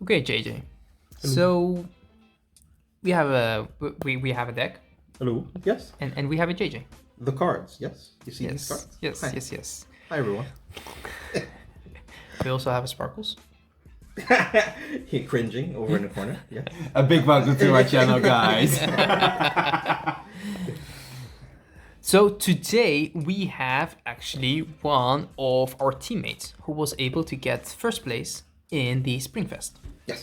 Okay, JJ. So we have a deck, Hello. Yes. and we have a JJ. The cards. Yes. You see these cards? Yes, Hi. yes. Hi, everyone. We also have a Sparkles. He cringing over in the corner. Yeah. A big welcome to our channel, guys. So today we have actually one of our teammates who was able to get first place in the Springfest. Yes.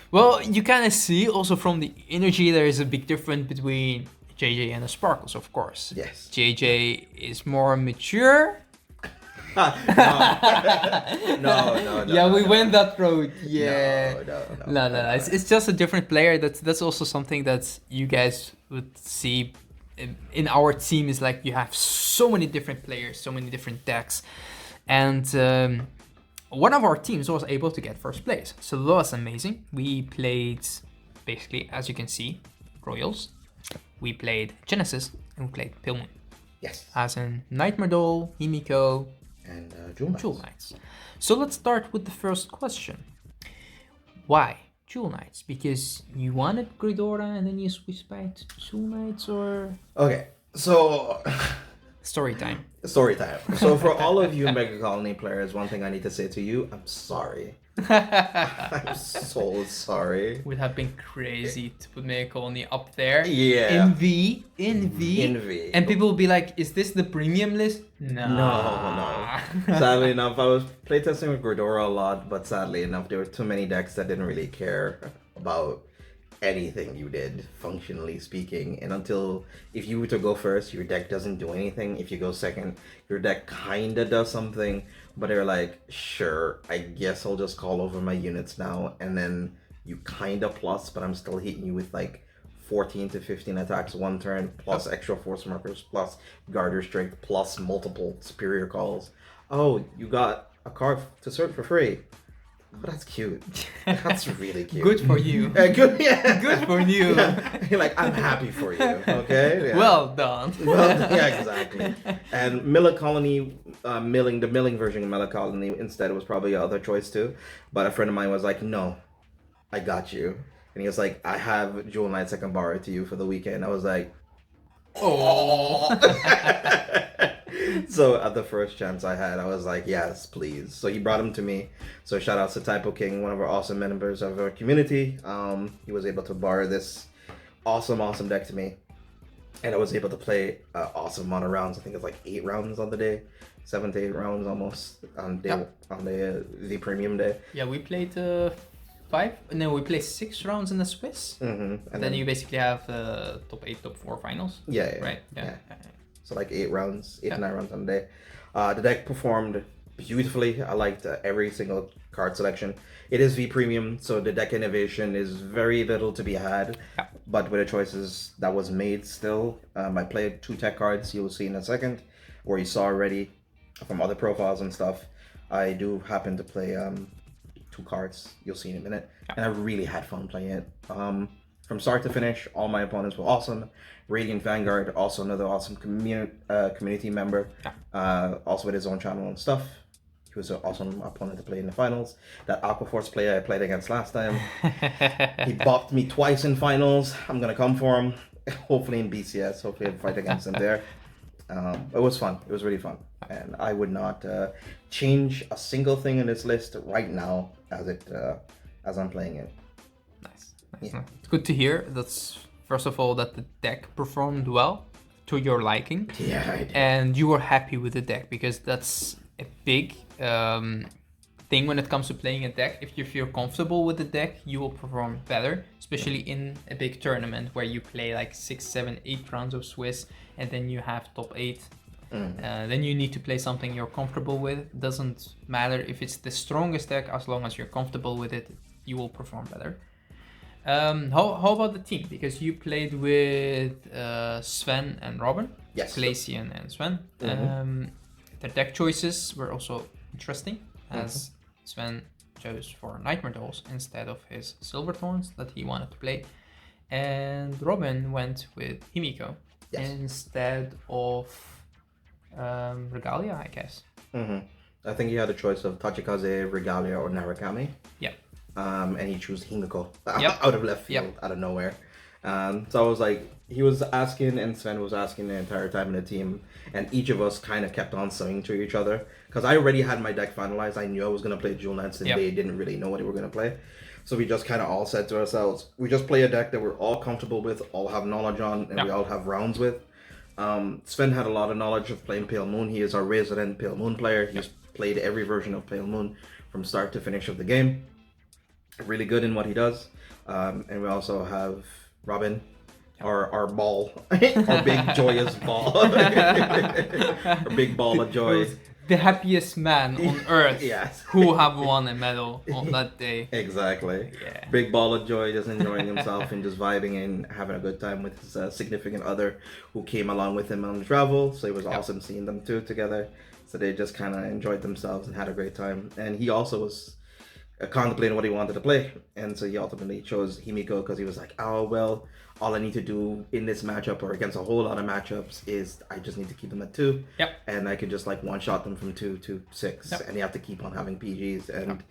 Well, you kind of see also from the energy there is a big difference between JJ and the Sparkles, of course. Yes. JJ is more mature. No. Yeah, we went that road. Yeah. No. No. It's just a different player. That's also something that you guys would see in our team. Is like you have so many different players, so many different decks, and one of our teams was able to get first place. So that was amazing. We played basically, as you can see, Royals. We played Genesis and we played Pale Moon. Yes. As in Nightmare Doll, Himiko, And Jewel Knights. So let's start with the first question. Why Jewel Knights? Because you wanted Gridora and then you switched back to Jewel Knights, or Okay. So. story time? Story time. So for all of you Mega Colony players, one thing I need to say to you, I'm sorry. I'm so sorry. Would have been crazy to put Mega Colony up there. Yeah. In V. And people will be like, is this the premium list? No. Sadly enough, I was playtesting with Gridora a lot, but sadly enough, there were too many decks that didn't really care about anything you did, functionally speaking. And until, if you were to go first, your deck doesn't do anything. If you go second, your deck kinda does something. But they're like, sure, I guess I'll just call over my units now. And then you kinda plus, but I'm still hitting you with like 14 to 15 attacks one turn, plus extra force markers, plus Garter Strength, plus multiple superior calls. Oh, you got a card to search for free. Oh, that's cute. That's really cute. Good for you. Good, yeah. Good for you. Yeah. You're like, I'm happy for you. Okay. Yeah. Well done. Well, yeah, exactly. And Miller Colony, the milling version of Miller Colony instead was probably the other choice too. But a friend of mine was like, no, I got you. And he was like, I have Jewel Knights I can borrow to you for the weekend. I was like, oh. So at the first chance I had, I was like, yes, please. So he brought him to me. So shout out to Typo King, one of our awesome members of our community. He was able to borrow this awesome deck to me. And I was able to play awesome amount of rounds. I think it's like 8 rounds on the day. 7 to 8 rounds almost on the premium day. Yeah, we played 6 rounds in the Swiss. Mm-hmm. And then you basically have top 8, top 4 finals. Yeah. Right? Yeah. So like 8 rounds, 8 to 9 rounds on the day. The deck performed beautifully. I liked every single card selection. It is V Premium, so the deck innovation is very little to be had. Yeah. But with the choices that was made still, I played 2 tech cards, you'll see in a second, or you saw already from other profiles and stuff. I do happen to play 2 cards, you'll see in a minute. Yeah. And I really had fun playing it. From start to finish, all my opponents were awesome. Radiant Vanguard, also another awesome community member, also with his own channel and stuff. He was an awesome opponent to play in the finals. That Aquaforce player I played against last time, he bopped me twice in finals. I'm gonna come for him, hopefully in BCS, hopefully I'll fight against him there. It was fun, it was really fun. And I would not change a single thing in this list right now as I'm playing it. Nice. Yeah. It's good to hear. That's first of all that the deck performed well to your liking. Yeah, I did. And you were happy with the deck, because that's a big thing when it comes to playing a deck. If you feel comfortable with the deck, you will perform better, especially in a big tournament where you play like 6, 7, 8 rounds of Swiss and then you have top 8. Then you need to play something you're comfortable with. It doesn't matter if it's the strongest deck, as long as you're comfortable with it, you will perform better. How about the team? Because you played with Sven and Robin. Yes. Glacian and Sven. The deck choices were also interesting, as Sven chose for Nightmare Dolls instead of his Silverthorns that he wanted to play. And Robin went with Himiko instead of Regalia, I guess. I think he had a choice of Tachikaze, Regalia, or Narukami. Yep. And he chose Himiko Yep. out of left field, Yep. out of nowhere. So I was like, he was asking, and Sven was asking the entire time in the team, and each of us kind of kept on saying to each other, because I already had my deck finalized. I knew I was going to play Jewel Knights, and Yep. they didn't really know what they were going to play. So we just kind of all said to ourselves, we just play a deck that we're all comfortable with, all have knowledge on, and Yep. we all have rounds with. Sven had a lot of knowledge of playing Pale Moon. He is our resident Pale Moon player. He's played every version of Pale Moon from start to finish of the game. Really good in what he does. And we also have Robin, our ball, our big joyous ball, our big ball of joy. The happiest man on earth Yes. who have won a medal on that day. Exactly. Yeah. Big ball of joy, just enjoying himself and just vibing and having a good time with his significant other who came along with him on the travel. So it was awesome seeing them two together. So they just kind of enjoyed themselves and had a great time. And he also was contemplating what he wanted to play. And so he ultimately chose Himiko because he was like, oh, well, all I need to do in this matchup or against a whole lot of matchups is I just need to keep them at 2. Yep. And I could just like one-shot them from 2 to 6. Yep. And you have to keep on having PGs. And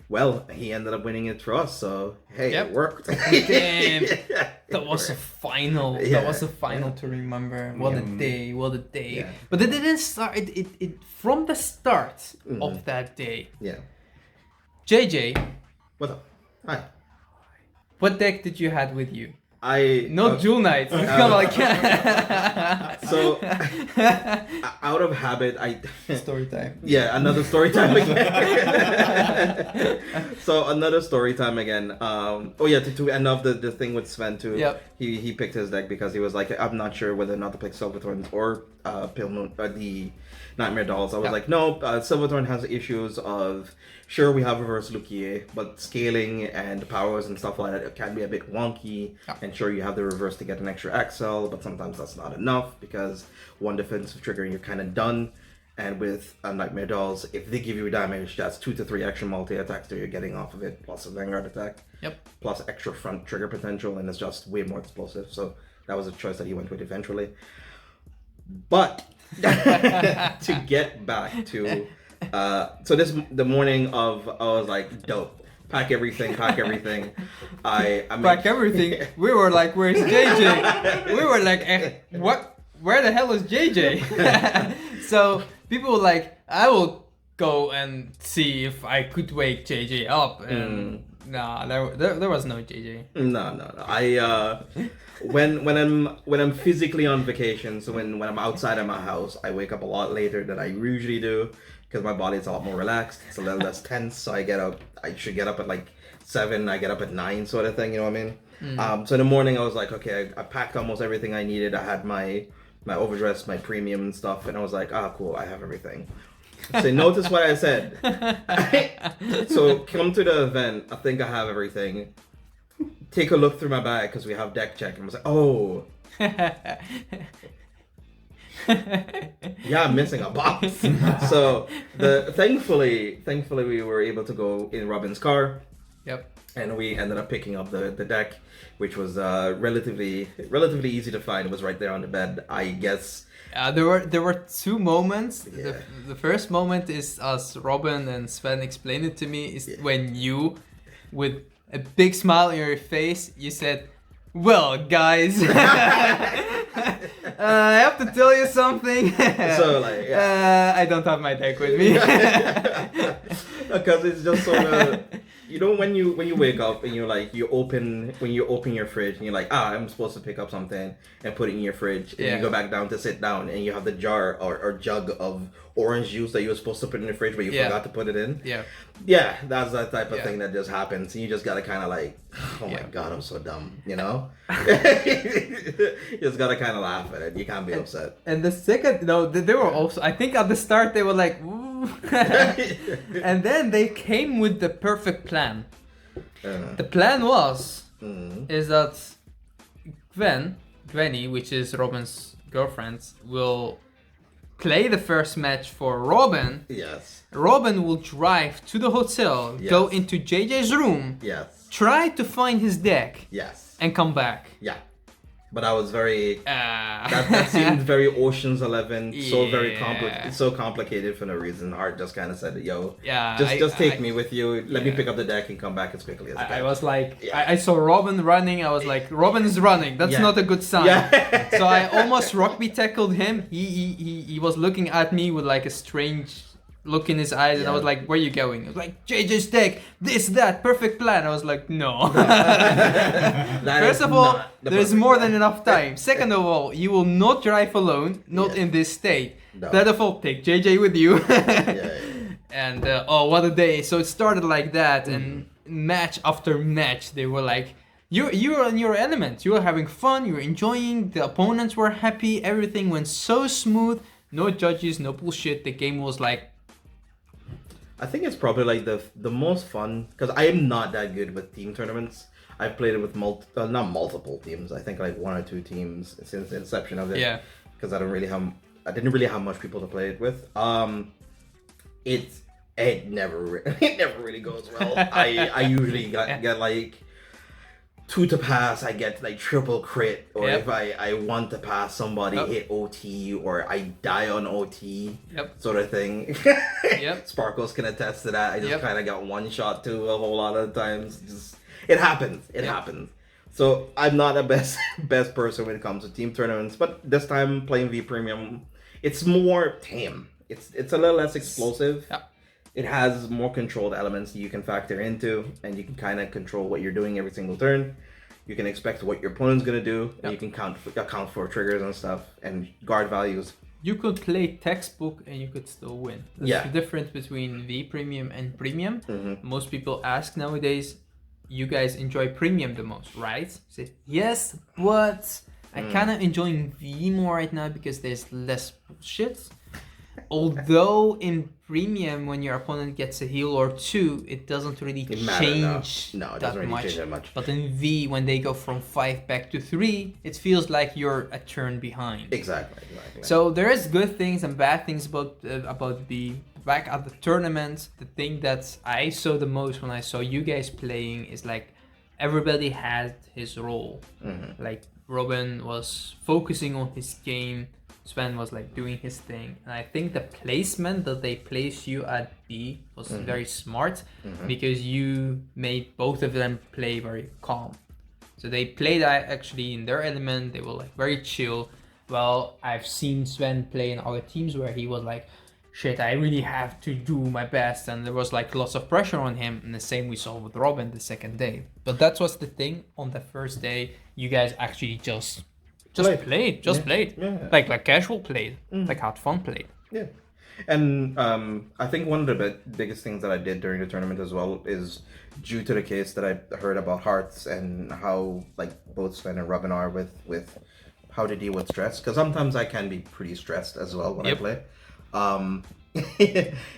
well, he ended up winning it for us. So, hey, Yep. it worked. Damn. Yeah, That was a final. Yeah, That was a final to remember. What a day! What a day! Yeah. But it didn't start. It from the start of that day. Yeah. JJ, What's up? Hi. what deck did you had with you? Not Jewel Knights. It's kind of like So, out of habit, story time. Yeah, another story time again. So another story time again. To end off the thing with Sven too. Yep. He picked his deck because he was like, I'm not sure whether or not to pick Silverthorns or Pale Moon or the Nightmare Dolls. I was Yep. like, no, Silverthorn has issues of sure we have reverse Lukie, but scaling and powers and stuff like that it can be a bit wonky. Yep. And sure you have the reverse to get an extra XL, but sometimes that's not enough because one defensive trigger and you're kind of done. And with Nightmare Dolls, if they give you damage, that's 2 to 3 extra multi-attacks that you're getting off of it, plus a Vanguard attack, Yep. plus extra front trigger potential, and it's just way more explosive. So that was a choice that he went with eventually. But to get back to, so the morning of, I was like, dope. Pack everything. I mean, Back everything. We were like, "Where's JJ?" We were like, "What? Where the hell is JJ?" So people were like, "I will go and see if I could wake JJ up." And nah, there was no JJ. No. I when I'm physically on vacation, so when I'm outside of my house, I wake up a lot later than I usually do because my body is a lot more relaxed. It's a little less tense. So I should get up at like 7. I get up at 9, sort of thing. You know what I mean? So in the morning, I was like, okay, I packed almost everything I needed. I had my overdress, my premium and stuff, and I was like, cool, I have everything. So notice what I said. So come to the event. I think I have everything. Take a look through my bag because we have deck check. And I was like, oh, yeah, I'm missing a box. So thankfully we were able to go in Robin's car. Yep. And we ended up picking up the deck, which was relatively easy to find. It was right there on the bed, I guess. There were 2 moments. Yeah. The first moment is as Robin and Sven explained it to me is when you, with a big smile on your face, you said, "Well, guys, I have to tell you something." So like, yeah. I don't have my deck with me. Because it's just sort of, you know, when you wake up and you're like, you open your fridge and you're like, I'm supposed to pick up something and put it in your fridge, and you go back down to sit down and you have the jar or jug of orange juice that you were supposed to put in the fridge but you forgot to put it in. Yeah, that's that type of thing that just happens, and you just gotta kind of like, oh my god, I'm so dumb, you know. You just gotta kind of laugh at it. You can't be upset. And the second, they were also, I think at the start they were like, "Ooh." And then they came with the perfect plan. The plan is that Gwenny, which is Robin's girlfriend, will play the first match for Robin. Yes. Robin will drive to the hotel, go into JJ's room, Yes. try to find his deck, Yes. and come back. Yeah. But I was very that seemed very Ocean's 11, so very Yeah. so complicated for no reason. Art just kind of said, "Yo, Yeah, just take me with you. Let me yeah. pick up the deck and come back as quickly as I I can." was like, Yeah. I saw Robin running. I was like, Robin is running. That's Yeah. not a good sign. Yeah. So I almost rugby tackled him. He was looking at me with like a strange look in his eyes, and I Yeah. was like, "Where are you going?" He was like, "JJ's deck. This, that, perfect plan." I was like, "No." That First is of all, not the there's perfect more plan. than enough time. Second of all, you will not drive alone, not Yeah. in this state. No. Third of all, take JJ with you. Yeah. And oh, what a day! So it started like that, and match after match, they were like, "You're in your element. You were having fun. You were enjoying. The opponents were happy. Everything went so smooth. No judges, no bullshit. The game was like, I think it's probably like the most fun because I am not that good with team tournaments. I've played it with not multiple teams. I think like one or two teams since the inception of it. yeah, Because I didn't really have much people to play it with. It never it never really goes well. I usually get like 2 to pass, I get like triple crit, or Yep. if I want to pass somebody, Yep. hit OT, or I die on OT, Yep. sort of thing. Yep. Sparkles can attest to that. I just Yep. kind of got one shot too a whole lot of times. Just it happens. It Yep. happens. So I'm not the best person when it comes to team tournaments, but this time playing V Premium, it's more tame. It's a little less explosive. Yeah. It has more controlled elements that you can factor into, and you can kind of control what you're doing every single turn. You can expect what your opponent's gonna do, and you can account for triggers and stuff, and guard values. you could play textbook and you could still win. That's Yeah. the difference between V Premium and Premium. Mm-hmm. Most people ask nowadays, you guys enjoy Premium the most, right? Say, yes, but I kind of enjoying V more right now because there's less bullshit. Although in Premium, when your opponent gets a heal or two, it doesn't really It matters, no. change No, it that doesn't really much. change that much. But in V, when they go from 5 back to 3, it feels like you're a turn behind. Exactly. So there is good things and bad things about the back at the tournament. The thing that I saw the most when I saw you guys playing is like everybody had his role. Mm-hmm. Like Robin was focusing on his game, Sven was like doing his thing, and I think the placement that they placed you at B was very smart because you made both of them play very calm. So they played actually in their element. They were like very chill. Well, I've seen Sven play in other teams where he was like, shit, I really have to do my best, and there was like lots of pressure on him, and the same we saw with Robin the second day. But that was the thing. On the first day, you guys actually just played, Yeah. like casual played, like had fun played. Yeah. And I think one of the biggest things that I did during the tournament as well is due to the case that I heard about Hearts and how like both Sven and Robin are with how to deal with stress. Because sometimes I can be pretty stressed as well when I play.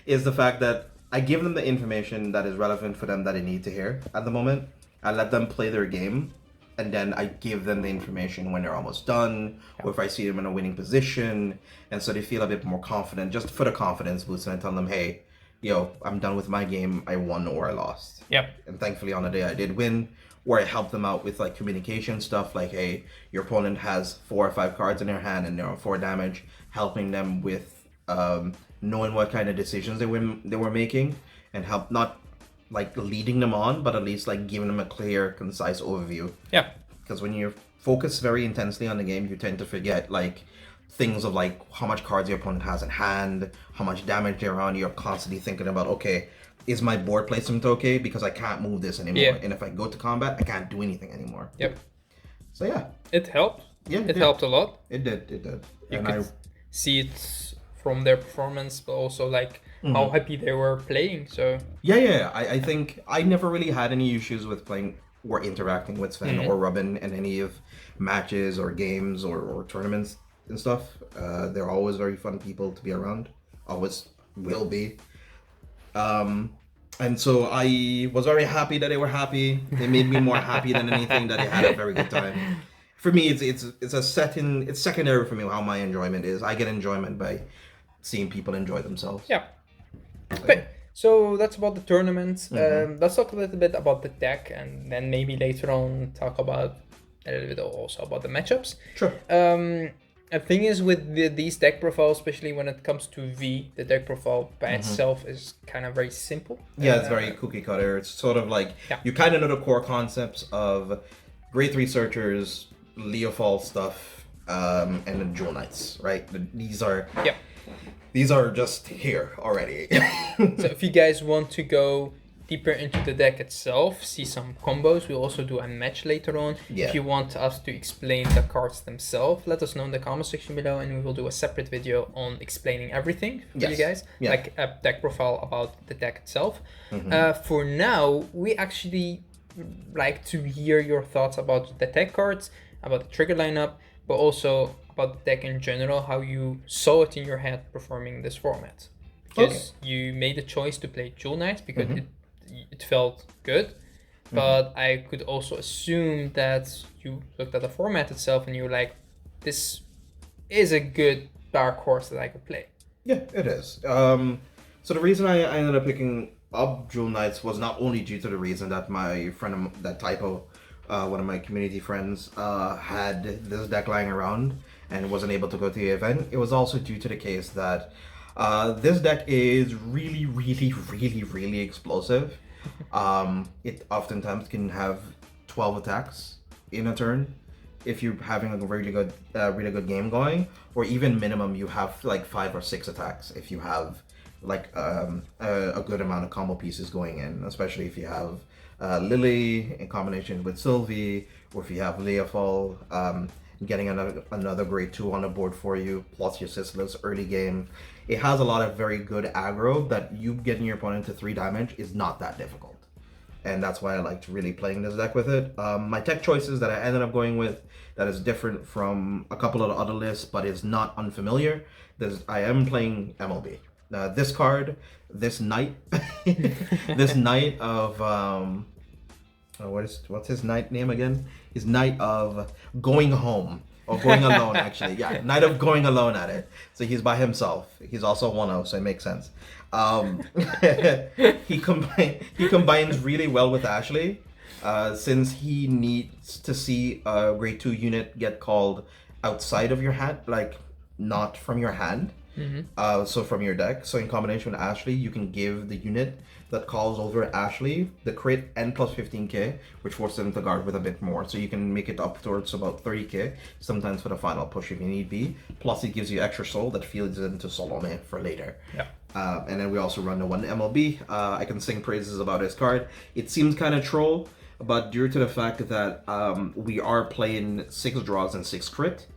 Is the fact that I give them the information that is relevant for them that they need to hear at the moment. I let them play their game, and then I give them the information when they're almost done, or if I see them in a winning position, and so they feel a bit more confident, just for the confidence boost, and I tell them, hey, yo, I'm done with my game, I won or I lost. Yep. And thankfully on the day I did win, where I helped them out with like communication stuff, like, hey, your opponent has 4 or 5 cards in their hand and they're on 4 damage, helping them with knowing what kind of decisions they were making, and help not like leading them on, but at least like giving them a clear, concise overview. Yeah. Because when you're focused very intensely on the game, you tend to forget like things of like how much cards your opponent has in hand, how much damage they're on. You're constantly thinking about, okay, is my board placement okay? Because I can't move this anymore. Yeah. And if I go to combat, I can't do anything anymore. Yep. So yeah. It helped. Yeah, It helped a lot. It did. You And could see it from their performance, but also like how happy they were playing. So Yeah. I think I never really had any issues with playing or interacting with Sven or Robin in any of matches or games or tournaments and stuff. They're always very fun people to be around. Always will be. And so I was very happy that they were happy. They made me more happy than anything, that they had a very good time. For me, it's secondary for me how my enjoyment is. I get enjoyment by seeing people enjoy themselves. yeah. Okay, so that's about the tournament. Let's talk a little bit about the deck, and then maybe later on talk about a little bit also about the matchups. Sure. The thing is with these deck profiles, especially when it comes to V, the deck profile by itself is kind of very simple. Yeah, it's very cookie cutter. It's sort of like you kind of know the core concepts of grade 3 searchers, Leofall stuff, and the Jewel Knights, right? These are just here already. So if you guys want to go deeper into the deck itself, see some combos, we'll also do a match later on. If you want us to explain the cards themselves, let us know in the comment section below, and we will do a separate video on explaining everything for you guys, like a deck profile about the deck itself. For now, we actually like to hear your thoughts about the tech cards, about the trigger lineup, but also about the deck in general, how you saw it in your head performing this format. Because you made the choice to play Jewel Knights because it felt good, but I could also assume that you looked at the format itself and you were like, this is a good dark horse that I could play. Yeah, it is. So the reason I ended up picking up Jewel Knights was not only due to the reason that my friend, that Typo, one of my community friends, had this deck lying around and wasn't able to go to the event. It was also due to the case that this deck is really, really, really, really explosive. It oftentimes can have 12 attacks in a turn if you're having a really good game going, or even minimum you have like 5 or 6 attacks if you have like a good amount of combo pieces going in, especially if you have Lily in combination with Sylvie, or if you have Leofall, getting another grade 2 on the board for you, plus your Sisyphus early game. It has a lot of very good aggro that you getting your opponent to 3 damage is not that difficult. And that's why I liked really playing this deck with it. My tech choices that I ended up going with that is different from a couple of the other lists, but is not unfamiliar. I am playing MLB. This card, this knight, this knight of what's his knight name again? His knight of going home, or going alone actually. Yeah, knight of going alone at it. So he's by himself. He's also 1-0, so it makes sense. He combines really well with Ashley, since he needs to see a grade 2 unit get called outside of your hand, like not from your hand. So from your deck. So in combination with Ashley, you can give the unit that calls over Ashley the crit and plus 15k, which forces them to guard with a bit more. So you can make it up towards about 30k, sometimes for the final push if you need be. Plus it gives you extra soul that feeds into Salome for later. And then we also run the one MLB. I can sing praises about this card. It seems kind of troll, but due to the fact that we are playing 6 draws and 6 crit,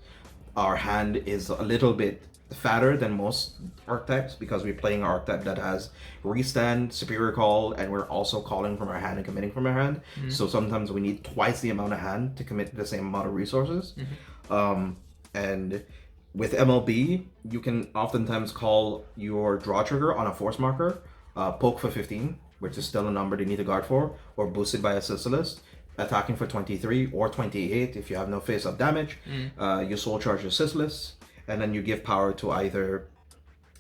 our hand is a little bit fatter than most archetypes because we're playing an archetype that has restand, superior call, and we're also calling from our hand and committing from our hand. So sometimes we need twice the amount of hand to commit the same amount of resources. And with MLB, you can oftentimes call your draw trigger on a force marker, poke for 15, which is still a number they need to guard for, or boosted by a Sisyphus, attacking for 23 or 28 if you have no face-up damage. You soul charge your Sisyphus, and then you give power to either,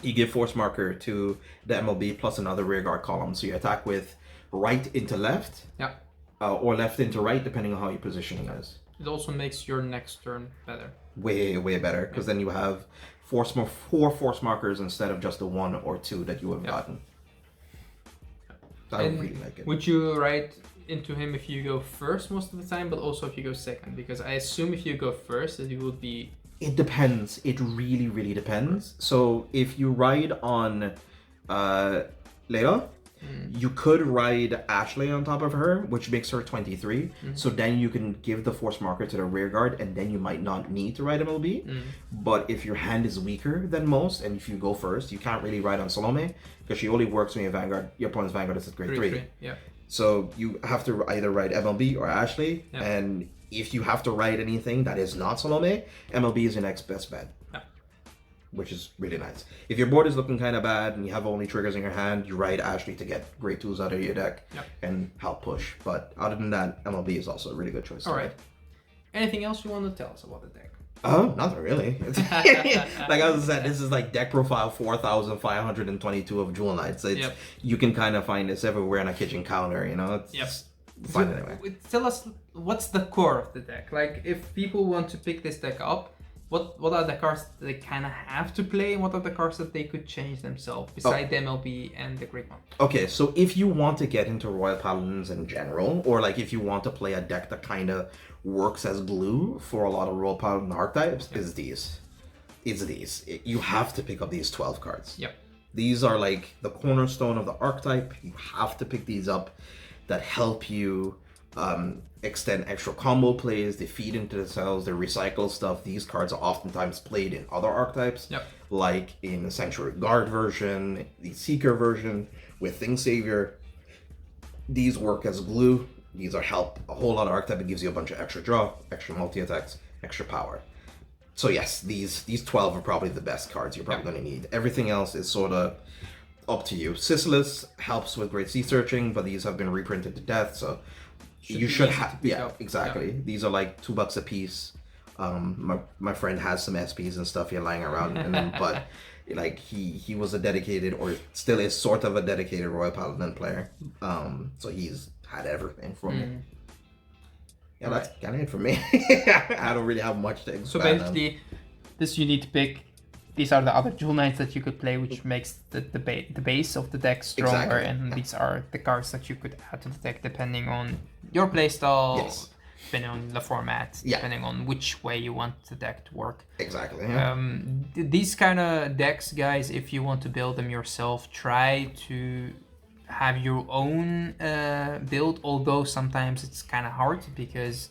you give force marker to the MLB plus another rear guard column. So you attack with right into left, or left into right, depending on how your positioning is. It also makes your next turn better. Way better, because then you have 4 force markers instead of just the 1 or 2 that you would have gotten. I really like it. Would you write into him if you go first most of the time, but also if you go second? Because I assume if you go first, that you will be... It depends. It really depends. So if you ride on Layla, you could ride Ashley on top of her, which makes her 23. So then you can give the force marker to the rear guard, and then you might not need to ride MLB. But if your hand is weaker than most, and if you go first, you can't really ride on Salome, because she only works when your opponent's Vanguard is at grade 3. So you have to either ride MLB or Ashley, and if you have to ride anything that is not Salome, MLB is your next best bet. Which is really nice. If your board is looking kind of bad and you have only triggers in your hand, you ride Ashley to get grade 2s out of your deck and help push. But other than that, MLB is also a really good choice. Alright. Anything else you want to tell us about the deck? Oh, nothing really. Like I said, this is like deck profile 4,522 of Jewel Knights. You can kind of find this everywhere on a kitchen counter, you know? fun anyway. Tell us what's the core of the deck. Like, if people want to pick this deck up, what are the cards that they kind of have to play, and what are the cards that they could change themselves beside the MLB and the Great One? Okay, so if you want to get into Royal Paladins in general, or like if you want to play a deck that kind of works as glue for a lot of Royal Paladin archetypes, is these. It's these. You have to pick up these 12 cards. Yep. These are like the cornerstone of the archetype. You have to pick these up that help you extend extra combo plays. They feed into the cells. They recycle stuff. These cards are oftentimes played in other archetypes, like in the Sanctuary Guard version, the Seeker version with Thing Savior. These work as glue. These are help a whole lot of archetype. It gives you a bunch of extra draw, extra multi-attacks, extra power. So yes, these 12 are probably the best cards you're probably going to need. Everything else is sort of up to you. Sisyphus helps with Great Sea Searching, but these have been reprinted to death, so you should have. Yeah, exactly. Yeah. These are like $2 a piece. My friend has some SPs and stuff here lying around, but like he was a dedicated, or still is sort of a dedicated Royal Paladin player. So he's had everything from me. Yeah, that's kind of it for me. I don't really have much to expand. So basically, this you need to pick. These are the other Jewel Knights that you could play, which makes the base of the deck stronger. Exactly. And these are the cards that you could add to the deck depending on your playstyle, depending on the format, depending on which way you want the deck to work. Exactly. Yeah. These kind of decks, guys, if you want to build them yourself, try to have your own build, although sometimes it's kind of hard because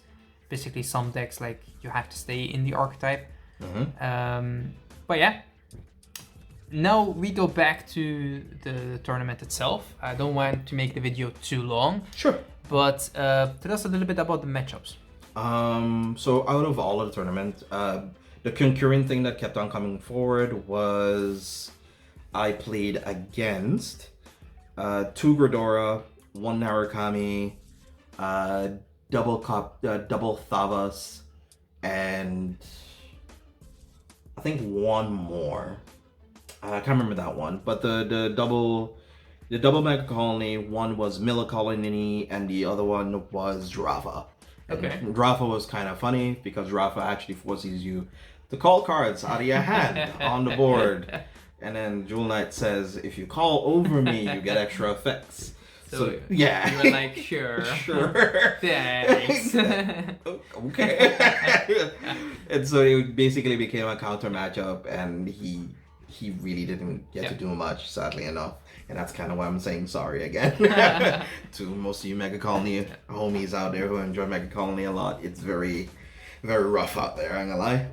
basically some decks, like, you have to stay in the archetype. But yeah, now we go back to the tournament itself. I don't want to make the video too long. Sure. But tell us a little bit about the matchups. So out of all of the tournament, the concurrent thing that kept on coming forward was I played against 2 Gridora, 1 Narukami, double Thavas, and I think 1 more. I can't remember that one, but the double Mega Colony, one was Milla Colony and the other one was Drafa. Okay. And Drafa was kind of funny because Drafa actually forces you to call cards out of your hand on the board. And then Jewel Knight says, if you call over me, you get extra effects. So yeah. You were like, sure. Sure. Thanks. Okay. And so it basically became a counter matchup, and he really didn't get to do much, sadly enough. And that's kind of why I'm saying sorry again to most of you Mega Colony homies out there who enjoy Mega Colony a lot. It's very, very rough out there, I'm gonna lie.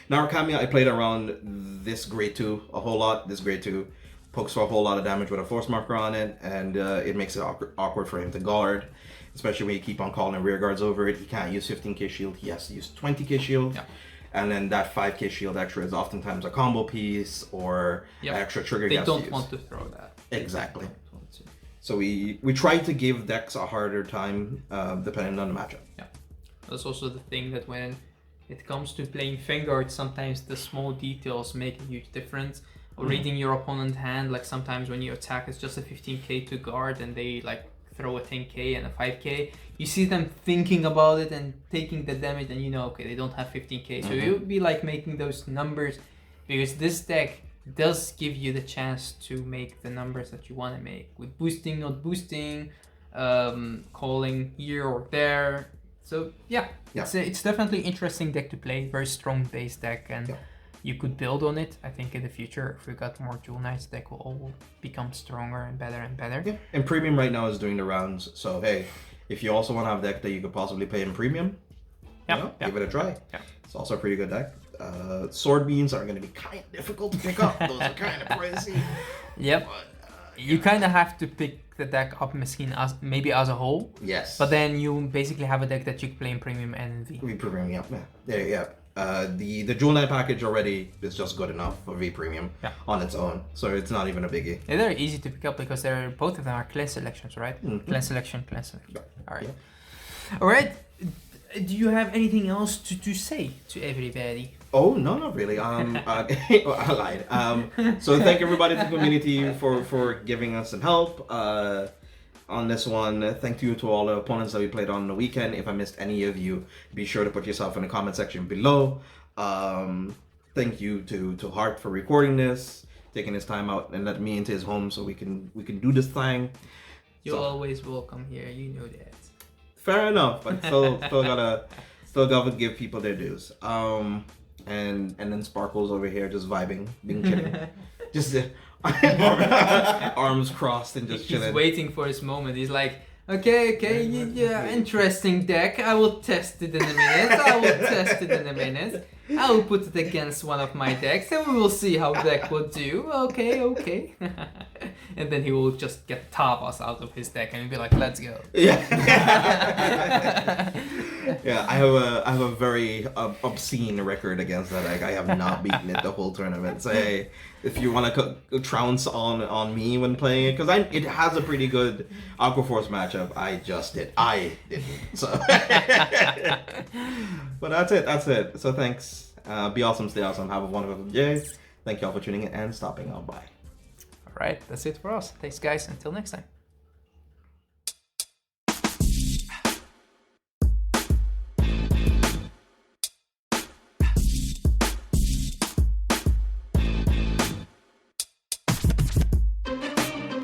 Narukami, I played around this grade 2 a whole lot. This grade 2 pokes for a whole lot of damage with a force marker on it, and it makes it awkward for him to guard, especially when you keep on calling rear guards over it. He can't use 15k shield, he has to use 20k shield. Yeah. And then that 5k shield extra is oftentimes a combo piece or extra trigger. They don't want to throw that. Exactly. So we try to give decks a harder time depending on the matchup. Yeah. That's also the thing that when it comes to playing Vanguard, sometimes the small details make a huge difference. Or reading your opponent's hand, like sometimes when you attack, it's just a 15k to guard and they like throw a 10k and a 5k. You see them thinking about it and taking the damage, and you know, okay, they don't have 15k. So it would be like making those numbers, because this deck does give you the chance to make the numbers that you want to make with boosting, not boosting, calling here or there. So yeah. It's definitely interesting deck to play. Very strong base deck, and you could build on it. I think in the future, if we got more Jewel Knights, the deck will all become stronger and better and better. Yeah, and Premium right now is doing the rounds. So hey, if you also want to have a deck that you could possibly play in Premium, give it a try. Yeah. It's also a pretty good deck. Sword Beams are going to be kind of difficult to pick up. Those are kind of pricey. Yep. But, you kind of have to pick the deck up maybe as a whole. Yes. But then you basically have a deck that you can play in Premium and V. Premium, yeah. The Jewel Knight package already is just good enough for V Premium on its own, so it's not even a biggie. Yeah, they're easy to pick up because both of them are clan selections, right? Clan selection. Yeah. All right. Do you have anything else to say to everybody? Oh, no, not really. I lied. So thank everybody in the community for giving us some help. on this one. Thank you to all the opponents that we played on the weekend. If I missed any of you, be sure to put yourself in the comment section below. Thank you to Hart for recording this, taking his time out and letting me into his home so we can do this thing. You're always welcome here, you know that. Fair enough, but still gotta give people their dues. And then Sparkle's over here just vibing, being chilling. Just arms crossed and just chilling. He's waiting for his moment. He's like, okay, yeah, interesting deck. I will test it in a minute. I will put it against one of my decks and we will see how deck will do. Okay. And then he will just get Tavas out of his deck and he'll be like, let's go. Yeah. Yeah, I have a very obscene record against that deck. I have not beaten it the whole tournament. So hey, if you want to trounce on me when playing it, because it has a pretty good Aquaforce matchup. I didn't. So, but that's it. So thanks. Be awesome, stay awesome. Have a wonderful day. Thank you all for tuning in and stopping on by. All right, that's it for us. Thanks, guys. Until next time.